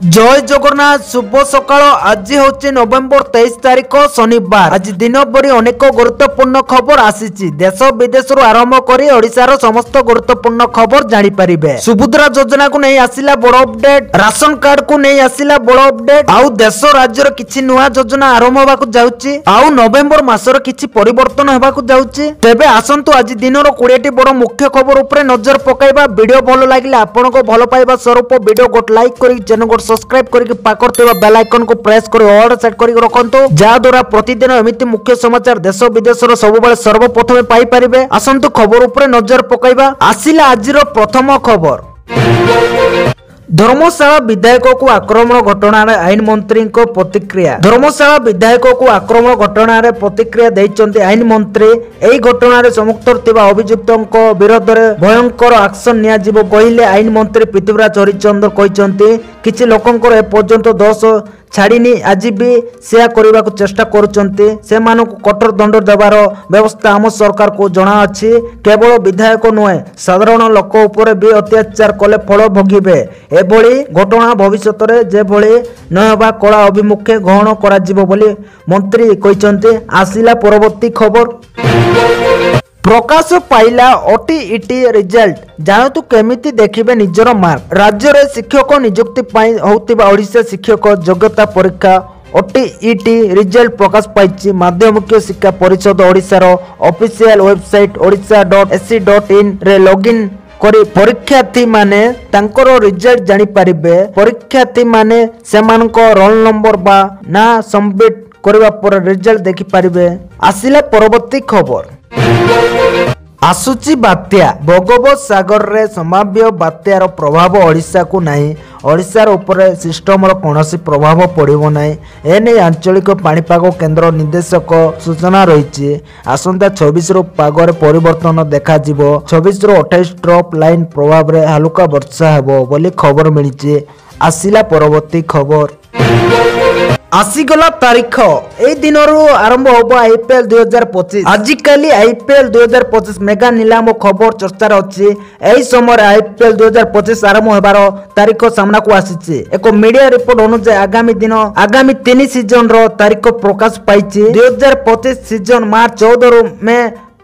जय जगन्नाथ शुभ सकाळ। आज हूँ नवेम्बर 23 तारिख शनिवार। आज दिन भरी अनेक गुरुत्वपूर्ण खबर आसी। देश विदेश आरंभ कर ओडिशार समस्त गुरुत्वपूर्ण खबर जानीपारे। सुभद्रा योजना को नहीं आसिला बड़ अपडेट, राशन कार्ड को नहीं आसिला बड़ अपडेट, आउ देश राज्यर किछि नुआ योजना आरंभ होबाकु जाउछि, आउ नवेम्बर मासर किछि परिवर्तन होबाकु जाउछि। तेबे आसंतु आज दिनर 20टी बड़ मुख्य खबर उपरे नजर पकाइबा। वीडियो भल लागिले आपनको भल पाइबा स्वरूप वीडियो को लाइक करी चैनल को सब्सक्राइब करके पाकर बेल आइकन को प्रेस कर ऑल सेट करके रखंतु, जा द्वारा प्रतिदिन एमिति मुख्य समाचार देश विदेश सबुबले सर्वप्रथमे पाई परिबे। आसंतु खबर उपरे नजर पकाइबा। आसिला आजिर प्रथम खबर। धर्मशाला विधायक को आक्रमण घटना आईन मंत्री प्रतिक्रिया। धर्मशाला विधायक को आक्रमण घटना प्रतिक्रिया देइचंती आईन मंत्री। एही घटना सम्मुख अभियुक्त विरोध में भयंकर एक्शन नियाजिबो कहिले आईन मंत्री पृथ्वीराज हरिचंद्र कहते। किछि लोकंकर एपर्यंत दोष छाड़ीनी आज भी सेया करने को चेष्टा करुचंती। से मानकु कठोर दंड देवार व्यवस्था आम सरकार को जना अछि। केवल विधायक नुहे साधारण लोक उपर भी अत्याचार कले फल भोगिबे। एभली घटना भविष्यत में जेभली नहबा कला अभिमुखे ग्रहण करा जिवो बोली मंत्री कहते। आसिला परवर्ती खबर। प्रकाश पाइला ओटीईटी रिजल्ट, जानतु केमिति देखिबे निजर मार्क। राज्य रे शिक्षक नियुक्ति पाई होतिबा ओडिशा शिक्षक योग्यता परीक्षा ओटीईटी रिजल्ट प्रकाश पाइछि। माध्यमिक शिक्षा परिषद ओडिशार ऑफिशियल वेबसाइट odisha.ac.in रे लॉगिन करी परीक्षार्थी माने तांकर रिजल्ट जानि पारिबे। परीक्षार्थी माने सेमानक रोल नंबर बा ना सबमिट करबा पर रिजल्ट देखि पारिबे। आसिला परवर्ती खबर। आसुची बात्या। बंगोपसागर रे संभाव्य बात्यार प्रभाव ओडिशा को नहीं। ओडिशार उपरे सिस्टम कौनसी प्रभाव पड़िबो नहीं। एने आंचलिक पाणीपाग केन्द्र निर्देशक सूचना रही। आसंता 26 रु पागरे परिवर्तन देखा जिवो। 26 रु 28 ट्रप लाइन प्रभाव रे हल्का वर्षा हेबो बोली खबर मिली। आसिला परवर्ती खबर। आसीगला तारीख ए दिन आरंभ होबो आईपीएल 2025। आजिकाली आईपीएल 2025 मेगा नीलाम खबर चर्चार अच्छी। एही समय आईपीएल 2025 आरंभ होबार तारीख सामना को आसीछि। एक मीडिया रिपोर्ट अनुसार आगामी 3 सीजन रो तारीख प्रकाश पाइछि। 2025 सीजन मार्च 14 रु मे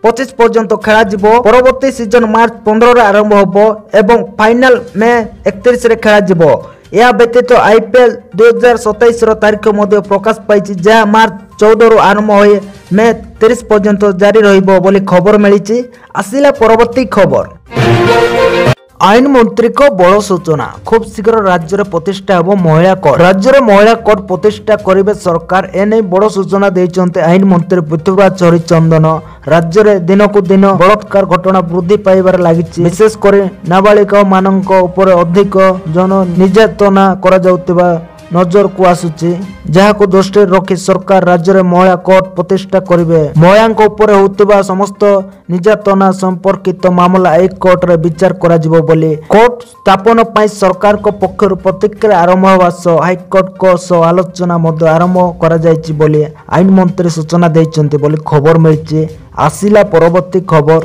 25 पर्यंत खेला जिवो। परवर्ती सीजन मार्च 15 रे आरंभ होबो एवं फाइनल मे 31 रे खेला जिवो। यह व्यतीत आईपीएल 2027 तारीख मध्य प्रकाश पाई, जहाँ मार्च 14 रु आरंभ हो मे 30 पर्यंत जारी रहिबो बोली खबर मिली। आसिला परवर्ती खबर। आईन मंत्री को बड़ सूचना। खूब शीघ्र राज्य में प्रतिष्ठा हो महिला कोर्ट। राज्य में महिला कोर्ट प्रतिष्ठा करेंगे सरकार। एने बड़ सूचना देते आईन मंत्री पृथ्वीराज हरिचंदन। राज्य में दिन को दिन बलात्कार घटना वृद्धि पाइबार लगी। विशेषकर नाबालिका मानक उपर अधिक जन निर्यातना करा जाउतिबा नजर को आसुची, जहाँ को दृष्टि रखी सरकार राज्य में महिला कोर्ट प्रतिष्ठा करेंगे। महिला उपर होतिबा समस्त निर्यातना संपर्कित मामला एक कोर्ट रे विचार करा जिवो बोली कोर्ट स्थापन पाई सरकार को पक्षर प्रतिक्रिया आरंभ होगा सह हाईकोर्ट को सह आलोचना मध्य आरंभ करा जायछि बोली आईन मंत्री सूचना देइछन्ति बोली खबर मिलछि। आसिला परवर्ती खबर।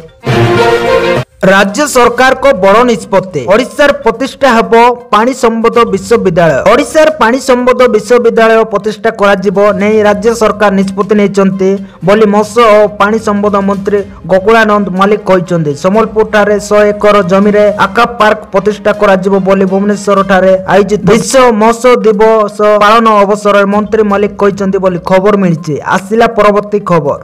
राज्य सरकार को बड़ निष्पत्ति। ओडिशार प्रतिष्ठा हेबो पानी संबंध विश्वविद्यालय। ओडिशार पानी संबंध विश्वविद्यालय प्रतिष्ठा करा जिवो नै राज्य सरकार निष्पत्ति नेचन्ति बोली मत्स्य और पानी संबंध मंत्री गोकुलानंद मलिक कहछन्ति। सम्बलपुर ठारे 100 एकर जमी रे आका पार्क प्रतिष्ठा करा जिवो बोली भुवनेश्वर ठारे आयोजित विश्व मत्स्य दिवस पालन अवसर में मंत्री मलिक कहछन्ति बोली खबर मिलिछि। आसिला परवर्ती खबर।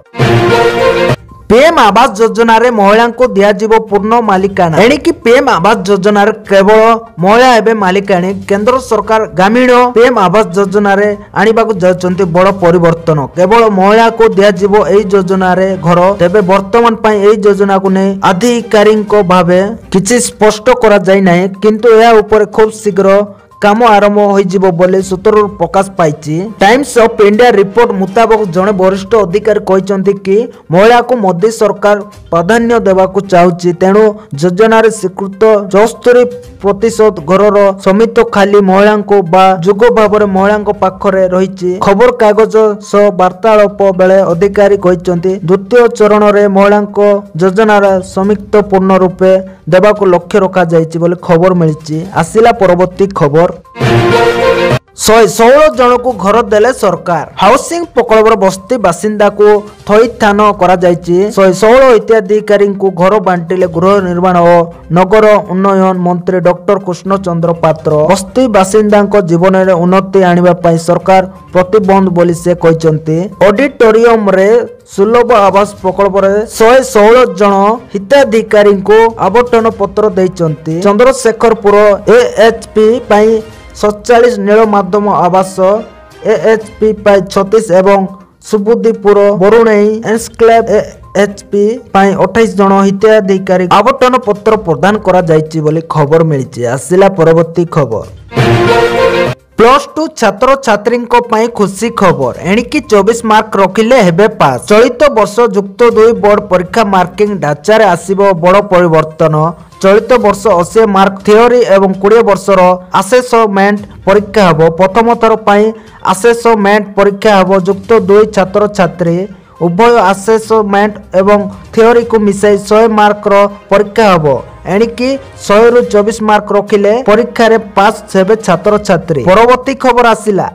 पीएम आवास योजना रे महिला को दिया जीवो पूर्ण मालिकाना। एणिकी पीएम आवास योजना रे केवल महिला एबे मालिकानी। केंद्र सरकार ग्रामीण पीएम आवास योजना रे आनिबाकु जाउचंती बड़ परिवर्तन। केवल महिला को दिया जीवो एई योजना रे घर। तेबे वर्तमान पई एई योजना को नै अधिकारी को भाबे किछि स्पष्ट करा जाय नै, किंतु एहा ऊपर खूब शीघ्र काम आरंभ हो बोले सूत्र प्रकाश पाई। टाइम्स ऑफ इंडिया रिपोर्ट मुताबक जड़े वरिष्ठ अधिकारी कहते कि महिला को मोदी सरकार प्राधान्य देवाकू चाहूची। तेणु योजन स्वीकृत 74% घर समित खाली महिला को जुग भाव महिला पाखरे रही। खबर कागज सह वार्तालाप बेले अधिकारी कहते द्वितीय चरण में महिला योजनार समित पूर्ण रूपे देवाकू लक्ष्य रखा जायछि बोले खबर मिली। आसिला परवर्ती खबर। 116 ଜଣକୁ ଘର ଦେଲେ ସରକାର। ହାଉସିଂ ପ୍ରକଳ୍ପର ବସ୍ତି ବାସିନ୍ଦାକୁ ଥଇଥାନ କରାଯାଇଛି। 116 ହିତାଧିକାରୀଙ୍କୁ ଘର ବାଣ୍ଟିଲେ ଗୃହ ନିର୍ମାଣ ଓ ନଗର ଉନ୍ନୟନ ମନ୍ତ୍ରୀ ଡକ୍ଟର କୃଷ୍ଣ ଚନ୍ଦ୍ର ପାତ୍ର। ବସ୍ତି ବାସିନ୍ଦାଙ୍କ ଜୀବନରେ ଉନ୍ନତି ଆଣିବା ପାଇଁ ସରକାର ପ୍ରତିବଦ୍ଧ ବୋଲି ସେ କହିଛନ୍ତି। ଅଡିଟୋରିୟମରେ ସୁଲଭ ଆବାସ ପ୍ରକଳ୍ପରେ 116 ଜଣ ହିତାଧିକାରୀଙ୍କୁ ଆବଣ୍ଟନ ପତ୍ର ଦେଇଛନ୍ତି। ଚନ୍ଦ୍ରଶେଖରପୁର ଏଏଚପି ପାଇଁ 47 ନୀଳମାଧବ ଆବାସ ଏଏଚପି ପାଇଁ 36 ଏବଂ ସୁବୁଦ୍ଧିପୁର ବରୁଣେଇ ଏନ୍କ୍ଲେଭ ଏଏଚପି ପାଇଁ 28 ଜଣ ହିତାଧିକାରୀ ଆବଣ୍ଟନ ପତ୍ର ପ୍ରଦାନ କରାଯାଇଛି ବୋଲି ଖବର ମିଳିଛି। ଆସିଲା ପରବର୍ତ୍ତୀ ଖବର। +2 ଛାତ୍ରଛାତ୍ରୀଙ୍କ ପାଇଁ ଖୁସି ଖବର। ଏଣିକି 24 ମାର୍କ ରଖିଲେ ହେବେ ପାସ୍। ଚଳିତ ବର୍ଷ ଯୁକ୍ତ 2 ବୋର୍ଡ ପରୀକ୍ଷା ମାର୍କିଂ ଢାଞ୍ଚାରେ ଆସିବ ବଡ଼ ପରିବର୍ତ୍ତନ। ଚଳିତ ବର୍ଷ 80 ମାର୍କ ଥିଓରି ଏବଂ 20 ବର୍ଷର ଆସେସମେଣ୍ଟ ପରୀକ୍ଷା ହେବ। ପ୍ରଥମ ଥର ପାଇଁ ଆସେସମେଣ୍ଟ ପରୀକ୍ଷା ହେବ ଯୁକ୍ତ 2 ଛାତ୍ରଛାତ୍ରୀ। ଉଭୟ ଆସେସମେଣ୍ଟ ଏବଂ ଥିଓରିକୁ ମିଶାଇ 100 ମାର୍କର ପରୀକ୍ଷା ହେବ। ଏଣିକି 100ରୁ 24 ମାର୍କ ରଖିଲେ ପରୀକ୍ଷାରେ ପାସ୍ ହେବେ ଛାତ୍ରଛାତ୍ରୀ। ପରବର୍ତ୍ତୀ ଖବର ଆସିଲା।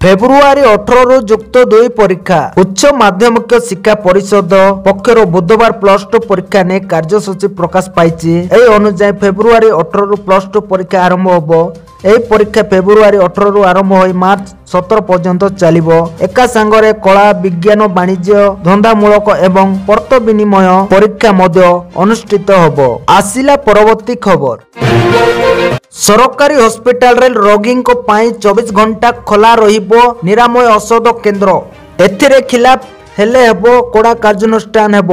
ଫେବୃଆରୀ 18ରୁ ଯୁକ୍ତ 2 ପରୀକ୍ଷା। ଉଚ୍ଚ ମାଧ୍ୟମିକ ଶିକ୍ଷା ପରିଷଦ ପକ୍ଷରୁ ବୁଧବାର +2 ପରୀକ୍ଷା ନେଇ କାର୍ଯ୍ୟସୂଚୀ ପ୍ରକାଶ ପାଇଛି। ଏହି ଅନୁଯାୟୀ ଫେବୃଆରୀ 18ରୁ +2 ପରୀକ୍ଷା ଆରମ୍ଭ ହେବ। ଏହି ପରୀକ୍ଷା ଫେବୃଆରୀ 18ରୁ ଆରମ୍ଭ ହୋଇ ମାର୍ଚ୍ଚ 17 ପର୍ଯ୍ୟନ୍ତ ଚାଲିବ। ଏକା ସାଙ୍ଗରେ କଳା, ବିଜ୍ଞାନ, ବାଣିଜ୍ୟ, ଧନ୍ଦାମୂଳକ ଏବଂ ଅର୍ଥ ବିନିମୟ ପରୀକ୍ଷା ମଧ୍ୟ ଅନୁଷ୍ଠିତ ହେବ। ଆସିଲା ପରବର୍ତ୍ତୀ ଖବର। ସରକାରୀ ହସ୍ପିଟାଲରେ ରୋଗୀଙ୍କ ପାଇଁ 24 ଘଣ୍ଟା ଖୋଲା ରହିବ ନିରାମୟ ଔଷଧ କେନ୍ଦ୍ର। ଏଥିରେ ଖିଲାପ ହେଲେ ହେବ କଡ଼ା କାର୍ଯ୍ୟାନୁଷ୍ଠାନ ହେବ।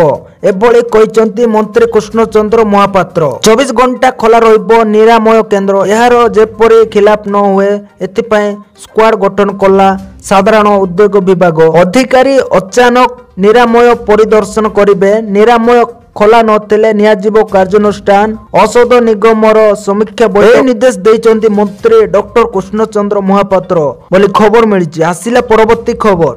ଏଭଳି କହିଛନ୍ତି ମନ୍ତ୍ରୀ କୃଷ୍ଣଚନ୍ଦ୍ର ମହାପାତ୍ର। 24 ଘଣ୍ଟା ଖୋଲା ରହିବ ନିରାମୟ କେନ୍ଦ୍ର। ଏହାର ଯେପରି ଖିଲାପ ନ ହୁଏ ଏଥିପାଇଁ ସ୍କ୍ୱାଡ ଗଠନ କଲା ସାଧାରଣ ଉଦ୍ୟୋଗ ବିଭାଗ। ଅଧିକାରୀ ଅଚାନକ ନିରାମୟ ପରିଦର୍ଶନ କରିବେ। ନିରାମୟ ଖୋଲା ନଥିଲେ ନିଆଯିବ କାର୍ଯ୍ୟାନୁଷ୍ଠାନ। ଔଷଧ ନିଗମର ସମୀକ୍ଷା ବୈଠକ ନିର୍ଦ୍ଦେଶ ଦେଇଛନ୍ତି ମନ୍ତ୍ରୀ ଡକ୍ଟର କୃଷ୍ଣଚନ୍ଦ୍ର ମହାପାତ୍ର ବୋଲି ଖବର ମିଳିଛି। ଆସିଲା ପରବର୍ତ୍ତୀ ଖବର।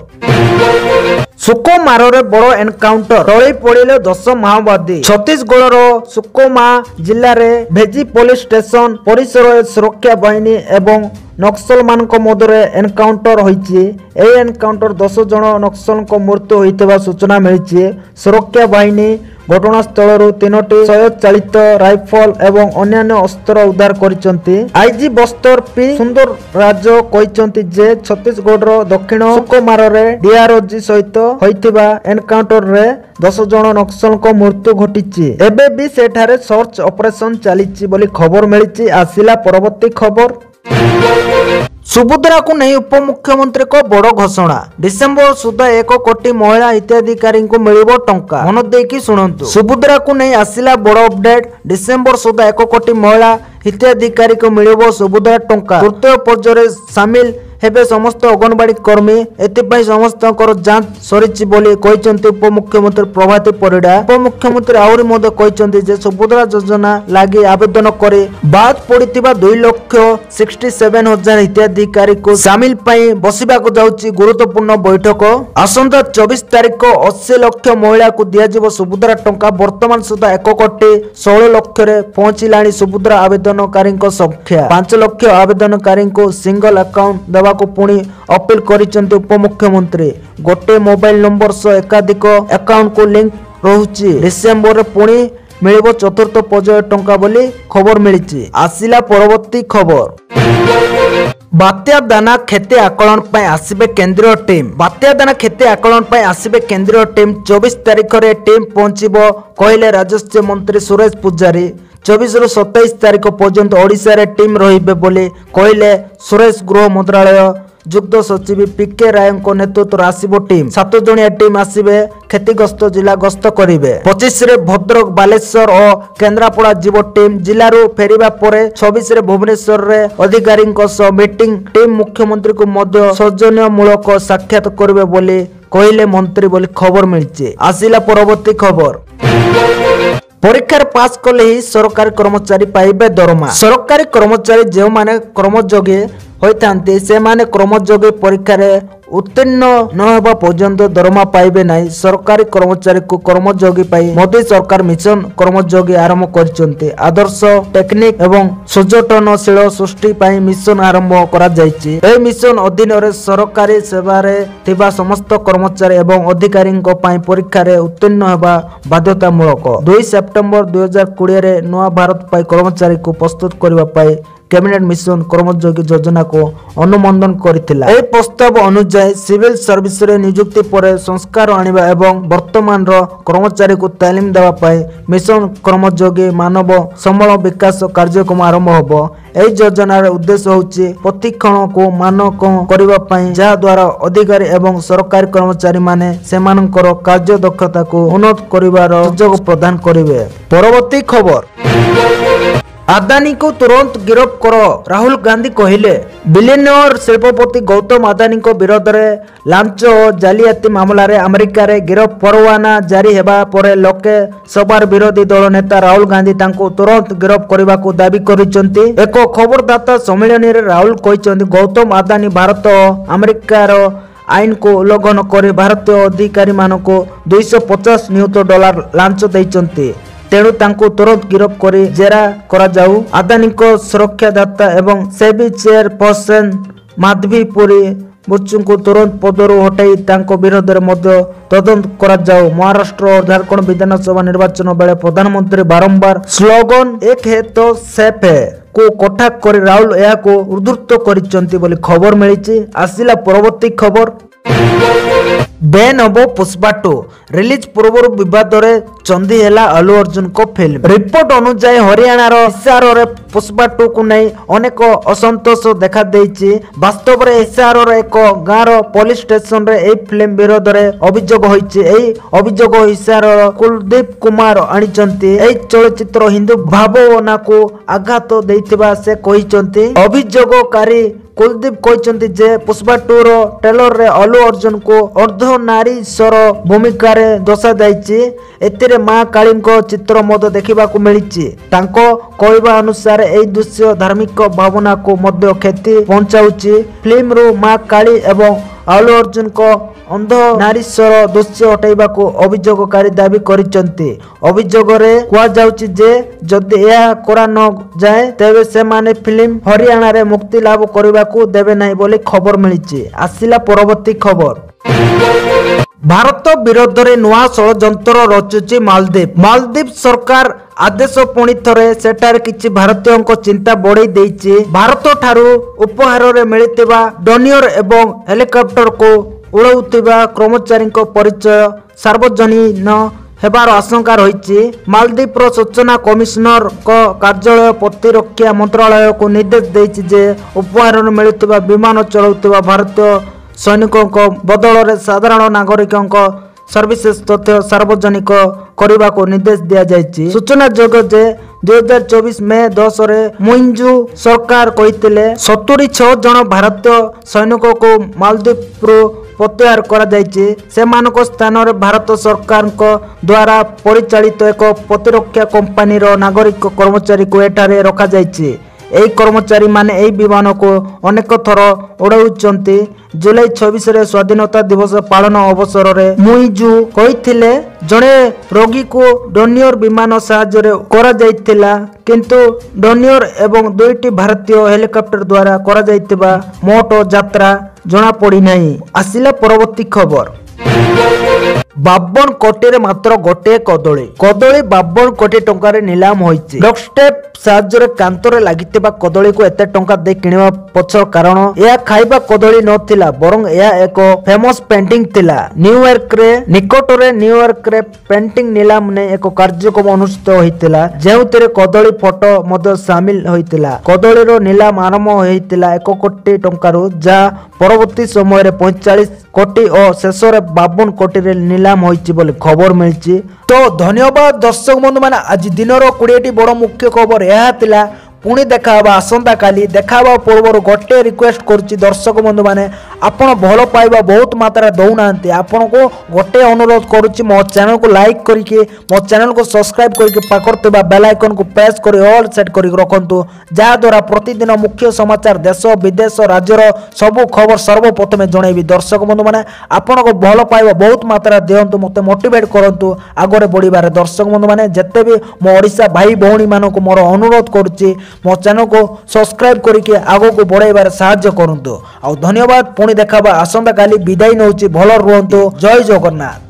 ସୁକମାରେ ବଡ଼ ଏନକାଉଣ୍ଟର। ଟଳି ପଡ଼ିଲେ 10 ମାଓବାଦୀ। ଛତିଶଗଡ଼ର ସୁକମା ଜିଲ୍ଲାରେ ଭେଜି ପୋଲିସ ଷ୍ଟେସନ ପରିସରରେ ସୁରକ୍ଷା ବାହିନୀ ଏବଂ ନକ୍ସଲମାନଙ୍କ ମଧ୍ୟରେ ଏନକାଉଣ୍ଟର ହୋଇଛି। ଏହି ଏନକାଉଣ୍ଟର 10 ଜଣ ନକ୍ସଲଙ୍କ ମୃତ୍ୟୁ ହୋଇଥିବା ସୂଚନା ମିଳିଛି। ସୁରକ୍ଷା ବାହିନୀ ଘଟଣାସ୍ଥଳରୁ 3ଟି ସ୍ୱୟଂ ଚାଳିତ ରାଇଫଲ ଏବଂ ଅନ୍ୟାନ୍ୟ ଅସ୍ତ୍ର ଉଦ୍ଧାର କରିଛନ୍ତି। ଆଇଜି ବସ୍ତର ପି ସୁନ୍ଦର ରାଜ କହିଛନ୍ତି ଯେ ଛତିଶଗଡ଼ର ଦକ୍ଷିଣ ସୁକମାରେ ଡିଆରଜି ସହିତ ହୋଇଥିବା ଏନକାଉଣ୍ଟରରେ 10 ଜଣ ନକ୍ସଲଙ୍କ ମୃତ୍ୟୁ ଘଟିଛି। ଏବେ ବି ସେଠାରେ ସର୍ଚ୍ଚ ଅପରେସନ ଚାଲିଛି ବୋଲି ଖବର ମିଳିଛି। ଆସିଲା ପରବର୍ତ୍ତୀ ଖବର। ସୁଭଦ୍ରାକୁ ନେଇ ଉପମୁଖ୍ୟମନ୍ତ୍ରୀଙ୍କ ବଡ଼ ଘୋଷଣା। ଡିସେମ୍ବର ସୁଦ୍ଧା 1 କୋଟି ମହିଳା ହିତାଧିକାରୀଙ୍କୁ ମିଳିବ ଟଙ୍କା। ମନ ଦେଇକି ଶୁଣନ୍ତୁ। ସୁଭଦ୍ରାକୁ ନେଇ ଆସିଲା ବଡ଼ ଅପଡେଟ୍। ଡିସେମ୍ବର ସୁଦ୍ଧା 1 କୋଟି ମହିଳା ହିତାଧିକାରୀଙ୍କୁ ମିଳିବ ସୁଭଦ୍ରା ଟଙ୍କା। ତୃତୀୟ ପର୍ଯ୍ୟାୟରେ ସାମିଲ ହେବେ ସମସ୍ତ ଅଙ୍ଗନବାଡ଼ି କର୍ମୀ। ଏଥିପାଇଁ ସମସ୍ତଙ୍କର ଯାଞ୍ଚ ସରିଛି ବୋଲି କହିଛନ୍ତି ଉପମୁଖ୍ୟମନ୍ତ୍ରୀ ପ୍ରଭାତୀ ପରିଡ଼ା। ଉପମୁଖ୍ୟମନ୍ତ୍ରୀ ଆହୁରି ମଧ୍ୟ କହିଛନ୍ତି ଯେ ସୁଭଦ୍ରା ଯୋଜନା ଲାଗି ଆବେଦନ କରି ବାଦ ପଡ଼ିଥିବା 2,67,000 ହିତାଧିକାରୀଙ୍କୁ ସାମିଲ ପାଇଁ ବସିବାକୁ ଯାଉଛି ଗୁରୁତ୍ୱପୂର୍ଣ୍ଣ ବୈଠକ। ଆସନ୍ତା 24 ତାରିଖ 80 ଲକ୍ଷ ମହିଳାକୁ ଦିଆଯିବ ସୁଭଦ୍ରା ଟଙ୍କା। ବର୍ତ୍ତମାନ ସୁଦ୍ଧା 1 କୋଟି 16 ଲକ୍ଷରେ ପହଞ୍ଚିଲାଣି ସୁଭଦ୍ରା ଆବେଦନକାରୀଙ୍କ ସଂଖ୍ୟା। 5 ଲକ୍ଷ ଆବେଦନକାରୀଙ୍କୁ ସିଙ୍ଗଲ ଆକାଉଣ୍ଟ ଦେବାକୁ ପୁଣି ଅପିଲ କରିଛନ୍ତି ଉପମୁଖ୍ୟମନ୍ତ୍ରୀ। ଗୋଟିଏ ମୋବାଇଲ ନମ୍ବର ସହ ଏକାଧିକ ଆକାଉଣ୍ଟକୁ ଲିଙ୍କ ରହୁଛି। ଡିସେମ୍ବରରେ ପୁଣି ମିଳିବ 4ଥ ପର୍ଯ୍ୟାୟ ଟଙ୍କା ବୋଲି ଖବର ମିଳିଛି। ଆସିଲା ପରବର୍ତ୍ତୀ ଖବର। ବାତ୍ୟା ଦାନା କ୍ଷତି ଆକଳନ ପାଇଁ ଆସିବେ କେନ୍ଦ୍ରୀୟ ଟିମ୍। ବାତ୍ୟା ଦାନା କ୍ଷତି ଆକଳନ ପାଇଁ ଆସିବେ କେନ୍ଦ୍ରୀୟ ଟିମ୍। 24 ତାରିଖରେ ଟିମ୍ ପହଞ୍ଚିବ କହିଲେ ରାଜସ୍ୱ ମନ୍ତ୍ରୀ ସୁରେଶ ପୂଜାରୀ। 24ରୁ 27 ତାରିଖ ପର୍ଯ୍ୟନ୍ତ ଓଡ଼ିଶାରେ ଟିମ୍ ରହିବେ ବୋଲି କହିଲେ ସୁରେଶ। ଗୃହ ମନ୍ତ୍ରାଳୟ ଯୁଗ୍ମ ସଚିବ ପିକେ ରାୟଙ୍କ ନେତୃତ୍ୱରେ ଆସିବ ଟିମ୍। 7 ଜଣିଆ ଟିମ୍ ଆସିବେ କ୍ଷତିଗ୍ରସ୍ତ ଜିଲ୍ଲା ଗସ୍ତ କରିବେ। 25ରେ ଭଦ୍ରକ, ବାଲେଶ୍ୱର ଓ କେନ୍ଦ୍ରାପଡ଼ା ଯିବ ଟିମ୍। ଜିଲ୍ଲାରୁ ଫେରିବା ପରେ 26ରେ ଭୁବନେଶ୍ୱରରେ ଅଧିକାରୀଙ୍କ ସହ ମିଟିଂ। ଟିମ୍ ମୁଖ୍ୟମନ୍ତ୍ରୀଙ୍କୁ ମଧ୍ୟ ସୌଜନ୍ୟମୂଳକ ସାକ୍ଷାତ କରିବେ ବୋଲି କହିଲେ ମନ୍ତ୍ରୀ ବୋଲି ଖବର ମିଳିଛି। ଆସିଲା ପରବର୍ତ୍ତୀ ଖବର। ପରୀକ୍ଷାରେ ପାସ୍ କଲେ ହିଁ ସରକାରୀ କର୍ମଚାରୀ ପାଇବେ ଦରମା। ସରକାରୀ କର୍ମଚାରୀ ଯେଉଁମାନେ କର୍ମଯୋଗୀ ହୋଇଥାନ୍ତି ସେମାନେ କର୍ମଯୋଗୀ ପରୀକ୍ଷାରେ उत्तीर्ण न हेबा पर्यंत दरमा पाइबे नहीं। सरकारी कर्मचारी को कर्मयोगी पाई मोदी सरकार मिशन कर्मयोगी आरंभ कर आदर्श टेक्निक एवं सृजनशील सृष्टि पाई मिशन आरंभ करा जायछि। ए मिशन अधीन रे सरकारी सेवा रे थिबा समस्त कर्मचारी एवं अधिकारी परीक्षा रे उत्तीर्ण हेबा बाध्यतामूलक। 2 सेप्टेम्बर 2020 रे नवा भारत पाई कर्मचारी को प्रस्तुत करबा पाई कैबिनेट मिशन कर्मयोगी योजना को अनुमोदन करथिला। ए प्रस्ताव अनुसार सिविल सर्विस रे नियुक्ति पर संस्कार आनिबा एवं वर्तमान रो कर्मचारी को तालीम देवा पाई मिशन कर्मयोगी मानव संबल विकास कार्यक्रम आरंभ होबो। ए योजना रे उद्देश्य होछि प्रशिक्षण को मानक करबा पाई जा द्वारा अधिकारी एवं सरकारी कर्मचारी माने सेमानकर कार्य दक्षता को उन्नत करिवार सुयोग प्रदान करिवे। परवर्ती खबर अदानी को तुरंत गिरफ्त करो राहुल गांधी कहले। बिलियनियर शिल्पपति गौतम अदानी को विरोध में लांच और जालियाती मामला रे अमेरिका रे गिरफ्त परवाना जारी हेबा परे लोके सभार विरोधी दल नेता राहुल गांधी तांको तुरंत गिरफ्त करबा को दाबी करिसंती। एक खबरदाता सम्मेलन रे राहुल कहिसंती गौतम अदानी भारत और अमेरिका रो आईन को उल्लंघन कर भारतीय अधिकारी मानको $250 नियुत लांच दैचंती। तेणु तांको तुरंत गिरफ्त करी जेरा करा जाऊ। अदानी को सुरक्षादाता एवं सेबी चेयरपर्सन माधवी पुरी बुच्चू को तुरंत पदरू हटाई तांको विरोध में मध्य तदंत करा जाऊ। महाराष्ट्र और झारखंड विधानसभा निर्वाचन बेले प्रधानमंत्री बारंबार स्लोगन एक है तो सेफ है को कटाक्ष कर राहुल यह को उद्धृत करिसंती बोली खबर मिली। आसिला परवर्ती खबर बैन हबो पुष्पा 2 रिलीज पूर्व विवाद रे चंदी हेला अल्लू अर्जुन को फिल्म। रिपोर्ट अनुसार हरियाणा रो हिसार रे पुष्पा 2 को नहीं अनेक असंतोष देखा देछि। वास्तव रे हिसार रे एक गाँ रो पुलिस स्टेशन रे ए फिल्म विरोध रे अभियोग होइछि। एई अभियोग हिसार कुलदीप कुमार आनिचंती। एई चलचित्र हिंदू भावना को आघात देइथिबा से कहिचंती। अभियोगकारी कुलदीप कहते जे पुष्पा 2 रो ट्रेलर रे अल्लू अर्जुन को अर्धनारीश्वर भूमिका रे दर्शा जायछि। एतिरे मां काली को चित्र मद देखिबा को मिलिछि। तांको कहबा अनुसार एई दृश्य धार्मिक भावना को मध्य क्षति पहुंचाउछि। फिल्म रो मां काली एवं अल्लू अर्जुन को अंध नारीश्वर दृश्य हटाइबा को अभियोगकारी दाबी करिसंती। अभियोग रे कुआ जाउछि जे जदि यह करा न जाए तेबे से माने फिल्म हरियाणा रे मुक्ति लाभ करबा को देबे नाही बोली खबर मिलिछि। आसिला परवर्ती खबर भारत विरोध में नुआ षड़यंत्र रचुची मालदीप। मालदीप सरकार आदेश पुणी थरे सेठार किछि भारतीयों को चिंता बढ़ई देइछि। भारत ठारू उपहार रे मिलितिबा डोनियर एवं हेलिकॉप्टर को उड़ाउतिबा कर्मचारी परिचय सार्वजनीन हेबार आशंका रही। मालदीप सूचना कमिशनर को कार्यालय प्रतिरक्षा मंत्रालय को निर्देश देइछि जे उपहार मिलुतिबा विमान चलाउतिबा भारतीय सैनिकों को बदल में साधारण नागरिकों को सर्विसेस तथ्य सार्वजनिक करने को निर्देश दिया जायछि। सूचना जोग्य जे 2024 मई 10 रे मुइंजू सरकार कहितले 76 जन भारतीय सैनिकों को मालदीप प्रत्याहार करा जायछि। सेमानक स्थान रे भारत सरकार को द्वारा परिचालित एक प्रतिरक्षा कंपनी रो नागरिक कर्मचारी को एठारे रखा जायछि। एई कर्मचारी माने एई विमान को अनेक थर उड़ाउचंती। जुलाई 26 रे स्वाधीनता दिवस पालन अवसर रे मुइजू कहिथिले जणे रोगी को डोनियर विमान साहाय्य रे करा जायतिला, किंतु डोनियर एवं 2टी भारतीय हेलिकॉप्टर द्वारा करा जायतिबा मोट यात्रा जणा पड़ी नाही। आसिला परवर्ती खबर 52 कोटी रे मात्र गोटे कदली 52 कोटी टंका रे नीलाम होइछि। डॉकस्टेप साहाय्य कांतरे लागितिबा कदली को एते टंका दे किनिबा पछर कारण या खाइबा कदली नथिला, बरং या एक फेमस पेंटिंग थिला। न्यूयॉर्क रे निकट रे न्यूयॉर्क रे पेंटिंग नीलाम ने एक कार्यक्रम अनुष्ठित होइतिला, जेउतरे कदली फोटो मध्य शामिल होइतिला। कदली रो नीलाम आरंभ होइतिला 1 कोटी टंका रो, जा परवर्ती समय रे 45 कोटी और शेष रे 52 कोटी रे नीलाम होइछि बोले खबर मिलछि। तो धन्यवाद दर्शक बंधु माने आज दिन रो 20टी बड़ मुख्य खबर यह थिला। पुणी देखा आसंता काली देखा पूर्व गोटे रिक्वेस्ट करुच्ची दर्शक बंधु मैंने आपण भल पाइबा बहुत मात्रा दौना आपण को गोटे अनुरोध करुच्ची मो चैनल को लाइक करके मो चैनल को सब्सक्राइब करके पाखर बेल आइकन को प्रेस कर ऑल सेट कर रखु जहाद्वारा प्रतिदिन मुख्य समाचार देश विदेश राज्यर सबू खबर सर्वप्रथमे जनइबी दर्शक बंधु मैंने आपण को भल पाइबा बहुत मात्रा दिंतु मत मोटिवेट करूँ आगे बढ़िबार दर्शक बंधु मैंने जिते भी मो ओडिशा भाई भौणी मानक मोर अनुरोध करुच्ची मो चैनल को सब्सक्राइब करके आगो को बढ़ाइबार साहाय्य करंतु। धन्यवाद। पुणी देखा आसंता काली विदाई नौची भल रुहंतु। जय जगन्नाथ।